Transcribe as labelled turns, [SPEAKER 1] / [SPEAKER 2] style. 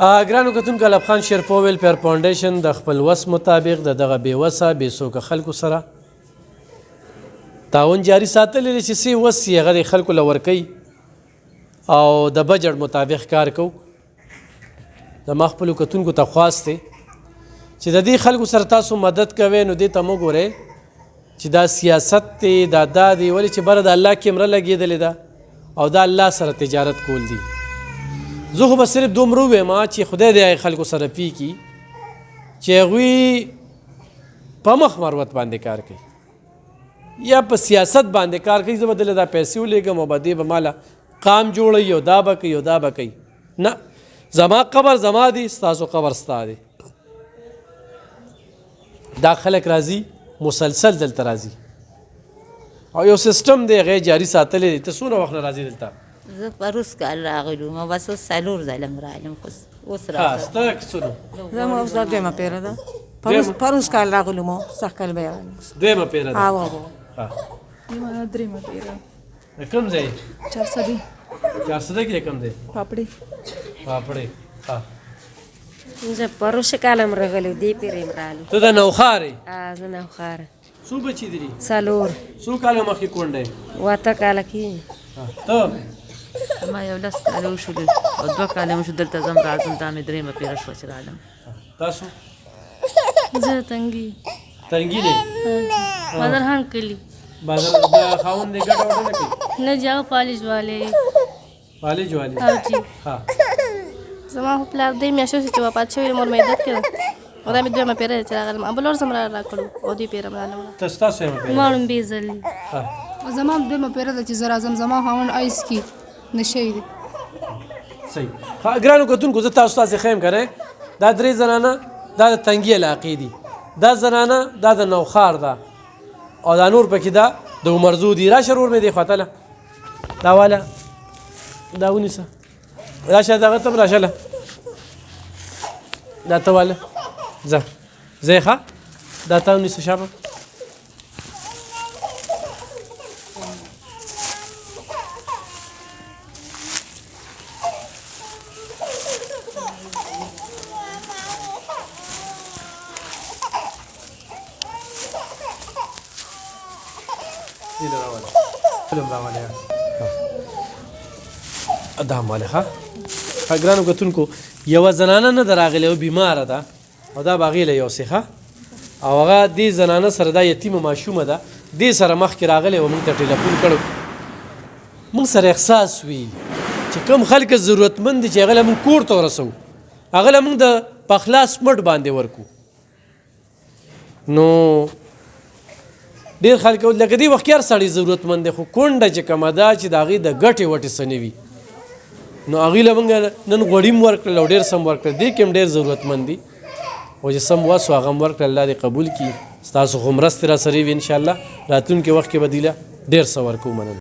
[SPEAKER 1] ګرانو کتونکو الف خان شیرپو ویلفیر فاونډیشن د خپل وس مطابق د دغه بې وسه بې څوکه خلکو سره تعاون جاري ساتلی دی چې څه وس یې هغه د خلکو له ورکوي او د بجټ مطابق کار کوو. زما خپلو کتونکو ته خواست دی چې د دې خلکو سره تاسو مدد کوئ نو دې ته مه ګورئ چې دا سیاست دی دا دی ولې چې بره د الله کیمره لګېدلې ده او دا الله سره تجارت کول دي. زه خو به صرف دومره ووایم چې خدای دې هغې خلکو سره پېږي چې هغوی په مخ مروت باندې کار کوي یا په سیاست باندې کار کوي. زه به دله دا پیسې ولېږم او به دې به ماله قام جوړوي او دا به کوي او دا به کوي. نه، زما قبر زما دی، ستاسو قبر ستا دی. دا خلک راځي مسلسل دلته راځي او یو سیستم دی هغه جاري ساتلی دی. ته څومره وخت نه راځې دلته؟
[SPEAKER 2] زه پروس کال راغلم او بس اوس څلور ځله راغلم خو اوس
[SPEAKER 1] ښه، ستا څونه؟
[SPEAKER 3] زما اوس دا دویمه پیره ده. پروس کال راغلم او سږ کال بیا راغلم.
[SPEAKER 1] دویمه پیره ده؟
[SPEAKER 3] او
[SPEAKER 4] دریمه پیره.
[SPEAKER 1] کوم ځای؟
[SPEAKER 4] 400
[SPEAKER 1] کې کوم ځای؟
[SPEAKER 4] پاپړې.
[SPEAKER 1] ښه.
[SPEAKER 5] زه پروسه کالم راغلی دی پیرې راغلی.
[SPEAKER 1] ته د نوښار یې؟
[SPEAKER 5] زه نوښار.
[SPEAKER 1] څو بچي دي؟
[SPEAKER 5] څلور.
[SPEAKER 1] څو کاله مخکې کونډه یې؟
[SPEAKER 5] واته کاله کېږي.
[SPEAKER 1] ته؟
[SPEAKER 2] ما یو 10 کاله وشول او 2 کاله مو شو دلته ځم راځم دا مې دریمه پیره شوه چې راغلم.
[SPEAKER 1] تاسو؟
[SPEAKER 4] زه تنګي
[SPEAKER 1] تنګي
[SPEAKER 4] بدرخان کلي.
[SPEAKER 1] بازار د خاوند دې ګټه وټه نه کوي؟
[SPEAKER 4] نه جاو پالج والے.
[SPEAKER 1] والي جوالي؟
[SPEAKER 4] جی.
[SPEAKER 1] ها.
[SPEAKER 4] زما خو پلار دې میاشتو چې وفات شوی مور مې عدت کړه او دا مې دویمه پیره چې راغلم ابل اور سم راکړو او دې پیره راغلم.
[SPEAKER 1] تاسو یې مې
[SPEAKER 4] مالم بیزلی.
[SPEAKER 1] ها.
[SPEAKER 6] زما دویمه پیره ده چې زه راځم زما خاوند آیس کې نشی دی.
[SPEAKER 1] صحیح. ګرانو کتونکو زه تاسو ته ښیم کنه دا درې زنانه دا د تنګي علاقې دي، دا زنانه دا د نوښار ده او دا نور پکې دا د عمرزو دي. راشه ورور مې دی خواته دا واله دا ونیسه، راشه دغه ته راشه له دا ته واله ځه ځې ښه دا ته ونیسه شابه. دا ماله ښه. ګرانو کتونکو یوه زنانه نه ده راغلې او بیماره ده او دا به هغې له یوسې ښه او هغه دې زنانه سره دا یتیمه ماشومه ده دې سره مخکې راغلی او موږ ته ټلیفون کړو. موږ سره احساس وي چې کوم خلک ضرورتمند دي چې هغه له موږ کور ته ورسوو، هغه له موږ د پخلاس مټ باندې ورکو. نو ډېر خلک لکه دې وخت کې هر سړی ضرورتمند دی خو کونډه چې کومه ده چې د هغې د ګټې وټې څه نه وي نو هغوی له موږ نن غوړي م ورکړل او ډېر سم ورکړل. دې کې هم ډېر ضرورتمند دي او چې سم وس و هغه م ورکړل. الله دې قبول کړي. ستاسو خو مرستې را سره وي انشاءالله راتلونکي وخت کې به دوی له ډېر څه ورکوو. مننه.